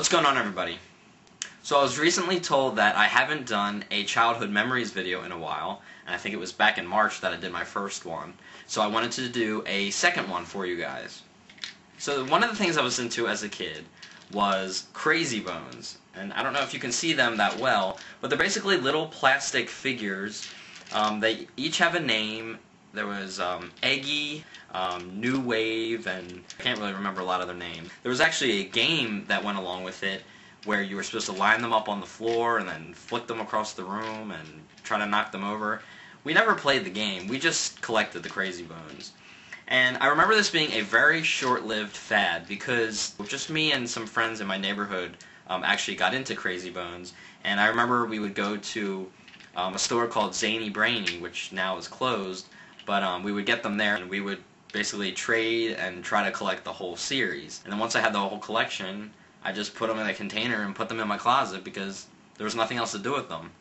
What's going on, everybody? So I was recently told that I haven't done a childhood memories video in a while, and I think it was back in March that I did my first one. So I wanted to do a second one for you guys. So one of the things I was into as a kid was Crazy Bones, and I don't know if you can see them that well, but they're basically little plastic figures. They each have a name. There was Eggy, New Wave, and I can't really remember a lot of their names. There was actually a game that went along with it where you were supposed to line them up on the floor and then flick them across the room and try to knock them over. We never played the game. We just collected the Crazy Bones. And I remember this being a very short-lived fad because just me and some friends in my neighborhood actually got into Crazy Bones. And I remember we would go to a store called Zany, Brainy, which now is closed. But we would get them there, and we would basically trade and try to collect the whole series. And then once I had the whole collection, I just put them in a container and put them in my closet because there was nothing else to do with them.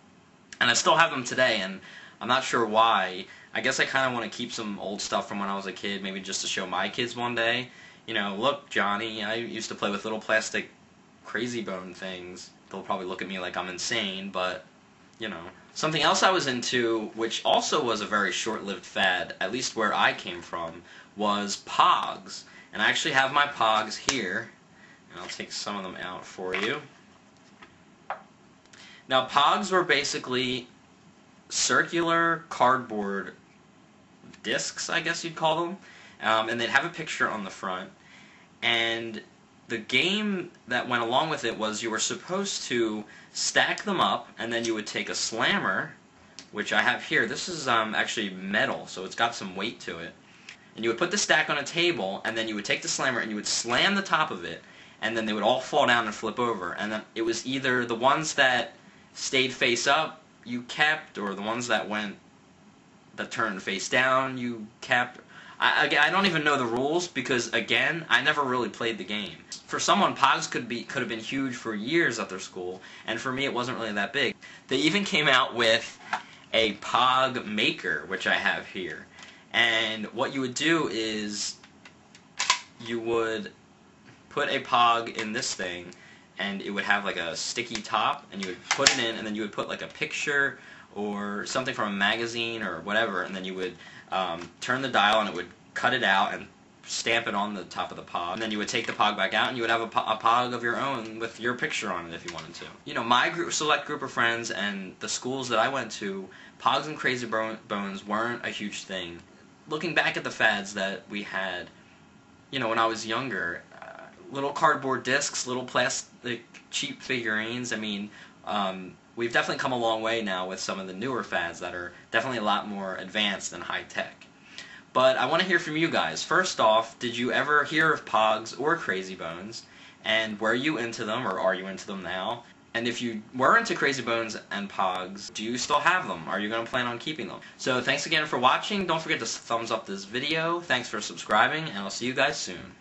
And I still have them today, and I'm not sure why. I guess I kind of want to keep some old stuff from when I was a kid, maybe just to show my kids one day. You know, look, Johnny, I used to play with little plastic Crazy Bone things. They'll probably look at me like I'm insane, but you know. Something else I was into, which also was a very short-lived fad, at least where I came from, was Pogs. And I actually have my Pogs here, and I'll take some of them out for you. Now, Pogs were basically circular cardboard discs, I guess you'd call them, and they'd have a picture on the front. And the game that went along with it was you were supposed to stack them up, and then you would take a slammer, which I have here. This is actually metal, so it's got some weight to it. And you would put the stack on a table, and then you would take the slammer and you would slam the top of it, and then they would all fall down and flip over. And then it was either the ones that stayed face up you kept, or the ones that turned face down you kept. I don't even know the rules because, again, I never really played the game. For someone, Pogs could have been huge for years at their school, and for me it wasn't really that big. They even came out with a Pog maker, which I have here. And what you would do is you would put a Pog in this thing, and it would have like a sticky top, and you would put it in, and then you would put like a picture or something from a magazine or whatever, and then you would turn the dial and it would cut it out and stamp it on the top of the Pog. And then you would take the Pog back out and you would have a Pog of your own with your picture on it if you wanted to. You know, my select group of friends and the schools that I went to, Pogs and Crazy Bones weren't a huge thing. Looking back at the fads that we had, you know, when I was younger, little cardboard discs, little plastic cheap figurines, I mean, we've definitely come a long way now with some of the newer fads that are definitely a lot more advanced and high-tech. But I want to hear from you guys. First off, did you ever hear of Pogs or Crazy Bones? And were you into them, or are you into them now? And if you were into Crazy Bones and Pogs, do you still have them? Are you going to plan on keeping them? So thanks again for watching. Don't forget to thumbs up this video. Thanks for subscribing, and I'll see you guys soon.